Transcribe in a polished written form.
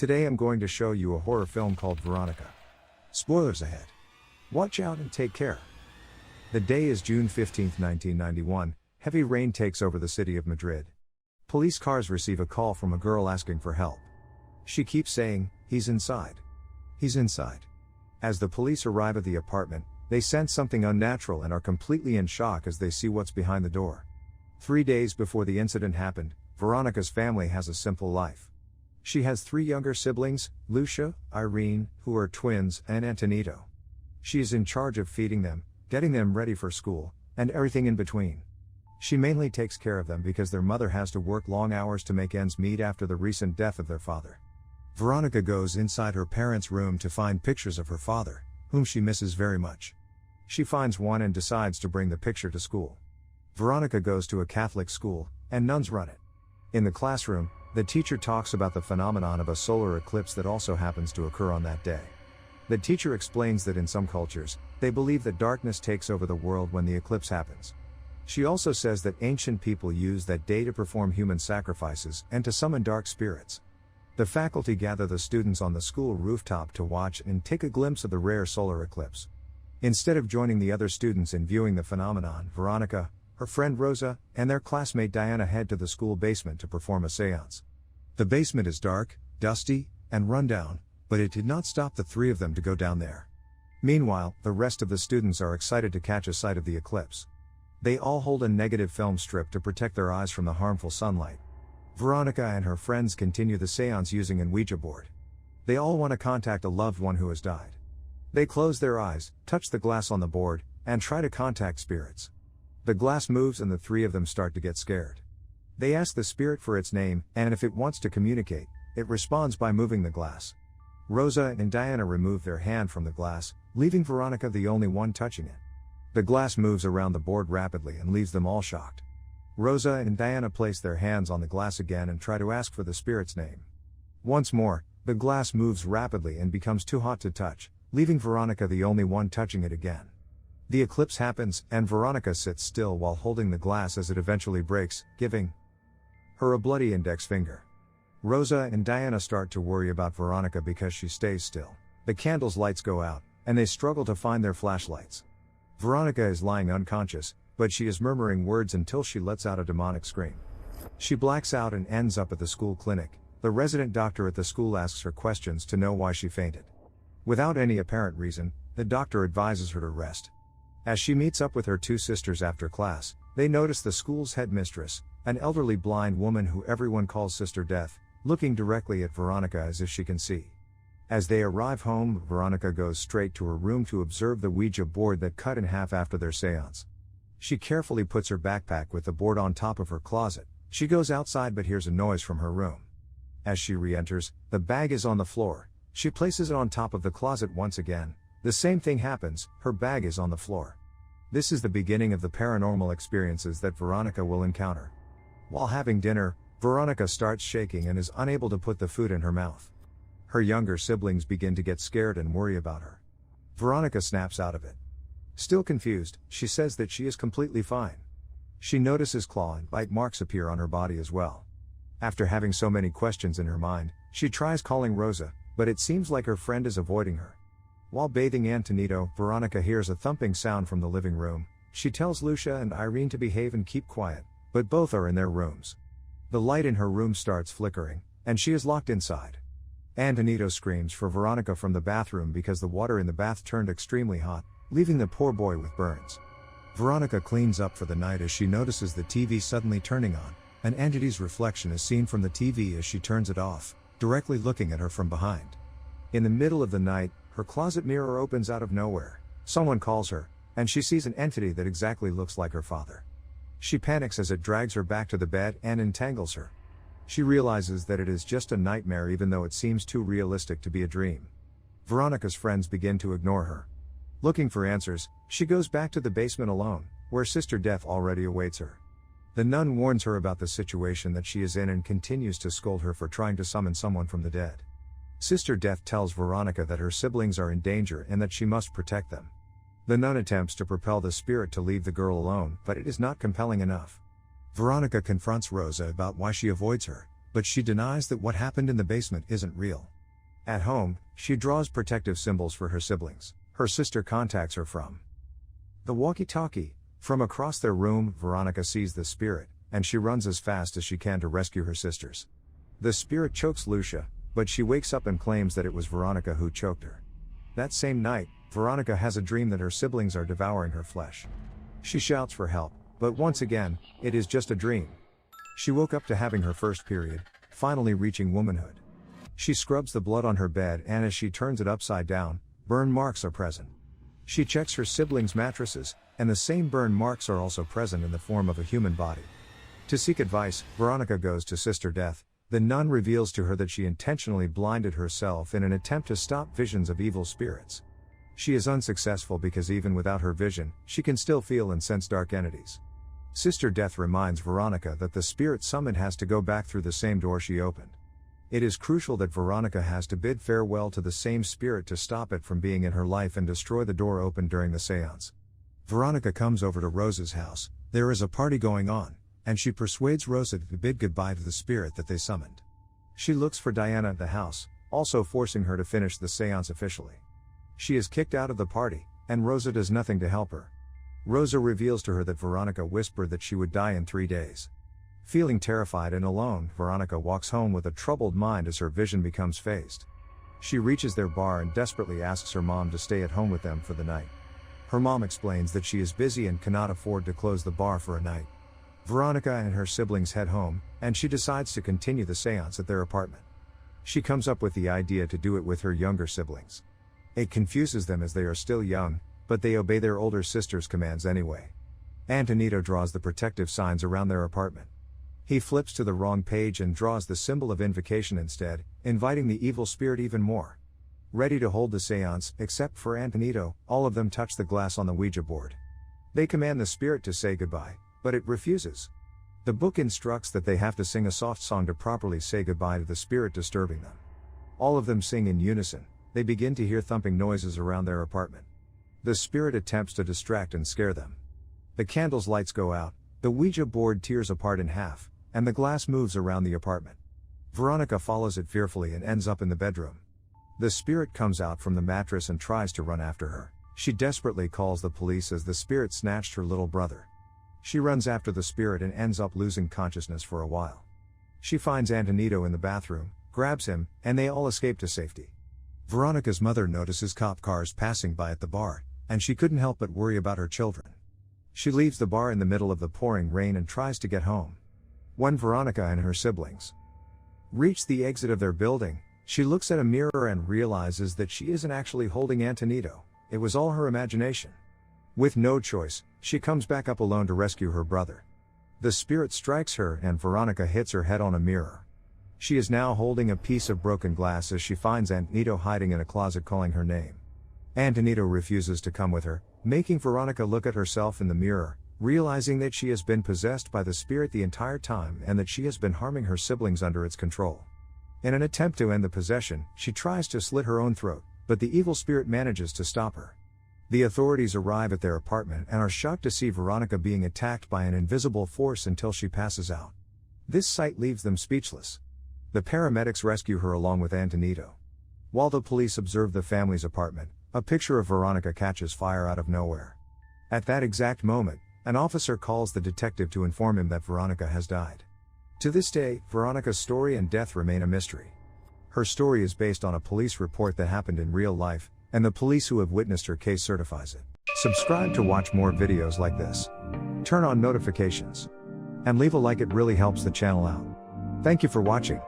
Today I'm going to show you a horror film called Veronica. Spoilers ahead. Watch out and take care. The day is June 15, 1991. Heavy rain takes over the city of Madrid. Police cars receive a call from a girl asking for help. She keeps saying, "He's inside. He's inside." As the police arrive at the apartment, they sense something unnatural and are completely in shock as they see what's behind the door. 3 days before the incident happened, Veronica's family has a simple life. She has 3 younger siblings, Lucia, Irene, who are twins, and Antonito. She is in charge of feeding them, getting them ready for school, and everything in between. She mainly takes care of them because their mother has to work long hours to make ends meet after the recent death of their father. Veronica goes inside her parents' room to find pictures of her father, whom she misses very much. She finds one and decides to bring the picture to school. Veronica goes to a Catholic school, and nuns run it. In the classroom, the teacher talks about the phenomenon of a solar eclipse that also happens to occur on that day. The teacher explains that in some cultures, they believe that darkness takes over the world when the eclipse happens. She also says that ancient people use that day to perform human sacrifices and to summon dark spirits. The faculty gather the students on the school rooftop to watch and take a glimpse of the rare solar eclipse. Instead of joining the other students in viewing the phenomenon, Veronica, her friend Rosa, and their classmate Diana head to the school basement to perform a seance. The basement is dark, dusty, and run down, but it did not stop the 3 of them to go down there. Meanwhile, the rest of the students are excited to catch a sight of the eclipse. They all hold a negative film strip to protect their eyes from the harmful sunlight. Veronica and her friends continue the seance using an Ouija board. They all want to contact a loved one who has died. They close their eyes, touch the glass on the board, and try to contact spirits. The glass moves and the 3 of them start to get scared. They ask the spirit for its name, and if it wants to communicate, it responds by moving the glass. Rosa and Diana remove their hand from the glass, leaving Veronica the only one touching it. The glass moves around the board rapidly and leaves them all shocked. Rosa and Diana place their hands on the glass again and try to ask for the spirit's name. Once more, the glass moves rapidly and becomes too hot to touch, leaving Veronica the only one touching it again. The eclipse happens, and Veronica sits still while holding the glass as it eventually breaks, giving her a bloody index finger. Rosa and Diana start to worry about Veronica because she stays still. The candles' lights go out, and they struggle to find their flashlights. Veronica is lying unconscious, but she is murmuring words until she lets out a demonic scream. She blacks out and ends up at the school clinic. The resident doctor at the school asks her questions to know why she fainted. Without any apparent reason, the doctor advises her to rest. As she meets up with her 2 sisters after class, they notice the school's headmistress, an elderly blind woman who everyone calls Sister Death, looking directly at Veronica as if she can see. As they arrive home, Veronica goes straight to her room to observe the Ouija board that cut in half after their seance. She carefully puts her backpack with the board on top of her closet. She goes outside but hears a noise from her room. As she re-enters, the bag is on the floor. She places it on top of the closet once again. The same thing happens, her bag is on the floor. This is the beginning of the paranormal experiences that Veronica will encounter. While having dinner, Veronica starts shaking and is unable to put the food in her mouth. Her younger siblings begin to get scared and worry about her. Veronica snaps out of it. Still confused, she says that she is completely fine. She notices claw and bite marks appear on her body as well. After having so many questions in her mind, she tries calling Rosa, but it seems like her friend is avoiding her. While bathing Antonito, Veronica hears a thumping sound from the living room. She tells Lucia and Irene to behave and keep quiet, but both are in their rooms. The light in her room starts flickering, and she is locked inside. Antonito screams for Veronica from the bathroom because the water in the bath turned extremely hot, leaving the poor boy with burns. Veronica cleans up for the night as she notices the TV suddenly turning on. An entity's reflection is seen from the TV as she turns it off, directly looking at her from behind. In the middle of the night, her closet mirror opens out of nowhere. Someone calls her, and she sees an entity that exactly looks like her father. She panics as it drags her back to the bed and entangles her. She realizes that it is just a nightmare even though it seems too realistic to be a dream. Veronica's friends begin to ignore her. Looking for answers, she goes back to the basement alone, where Sister Death already awaits her. The nun warns her about the situation that she is in and continues to scold her for trying to summon someone from the dead. Sister Death tells Veronica that her siblings are in danger and that she must protect them. The nun attempts to propel the spirit to leave the girl alone, but it is not compelling enough. Veronica confronts Rosa about why she avoids her, but she denies that what happened in the basement isn't real. At home, she draws protective symbols for her siblings. Her sister contacts her from the walkie-talkie. From across their room, Veronica sees the spirit, and she runs as fast as she can to rescue her sisters. The spirit chokes Lucia, but she wakes up and claims that it was Veronica who choked her. That same night, Veronica has a dream that her siblings are devouring her flesh. She shouts for help, but once again, it is just a dream. She woke up to having her first period, finally reaching womanhood. She scrubs the blood on her bed, and as she turns it upside down, burn marks are present. She checks her siblings' mattresses, and the same burn marks are also present in the form of a human body. To seek advice, Veronica goes to Sister Death. The nun reveals to her that she intentionally blinded herself in an attempt to stop visions of evil spirits. She is unsuccessful because even without her vision, she can still feel and sense dark entities. Sister Death reminds Veronica that the spirit summoned has to go back through the same door she opened. It is crucial that Veronica has to bid farewell to the same spirit to stop it from being in her life and destroy the door opened during the seance. Veronica comes over to Rosa's house. There is a party going on, and she persuades Rosa to bid goodbye to the spirit that they summoned. She looks for Diana at the house, also forcing her to finish the seance officially. She is kicked out of the party, and Rosa does nothing to help her. Rosa reveals to her that Veronica whispered that she would die in 3 days. Feeling terrified and alone, Veronica walks home with a troubled mind as her vision becomes phased. She reaches their bar and desperately asks her mom to stay at home with them for the night. Her mom explains that she is busy and cannot afford to close the bar for a night. Veronica and her siblings head home, and she decides to continue the seance at their apartment. She comes up with the idea to do it with her younger siblings. It confuses them as they are still young, but they obey their older sister's commands anyway. Antonito draws the protective signs around their apartment. He flips to the wrong page and draws the symbol of invocation instead, inviting the evil spirit even more. Ready to hold the seance, except for Antonito, all of them touch the glass on the Ouija board. They command the spirit to say goodbye, but it refuses. The book instructs that they have to sing a soft song to properly say goodbye to the spirit disturbing them. All of them sing in unison. They begin to hear thumping noises around their apartment. The spirit attempts to distract and scare them. The candle's lights go out, the Ouija board tears apart in half, and the glass moves around the apartment. Veronica follows it fearfully and ends up in the bedroom. The spirit comes out from the mattress and tries to run after her. She desperately calls the police as the spirit snatched her little brother. She runs after the spirit and ends up losing consciousness for a while. She finds Antonito in the bathroom, grabs him, and they all escape to safety. Veronica's mother notices cop cars passing by at the bar, and she couldn't help but worry about her children. She leaves the bar in the middle of the pouring rain and tries to get home. When Veronica and her siblings reach the exit of their building, she looks at a mirror and realizes that she isn't actually holding Antonito. It was all her imagination. With no choice, she comes back up alone to rescue her brother. The spirit strikes her and Veronica hits her head on a mirror. She is now holding a piece of broken glass as she finds Antonito hiding in a closet calling her name. Antonito refuses to come with her, making Veronica look at herself in the mirror, realizing that she has been possessed by the spirit the entire time and that she has been harming her siblings under its control. In an attempt to end the possession, she tries to slit her own throat, but the evil spirit manages to stop her. The authorities arrive at their apartment and are shocked to see Veronica being attacked by an invisible force until she passes out. This sight leaves them speechless. The paramedics rescue her along with Antonito. While the police observe the family's apartment, a picture of Veronica catches fire out of nowhere. At that exact moment, an officer calls the detective to inform him that Veronica has died. To this day, Veronica's story and death remain a mystery. Her story is based on a police report that happened in real life, and the police who have witnessed her case certifies it. Subscribe to watch more videos like this. Turn on notifications. And leave a like, it really helps the channel out. Thank you for watching.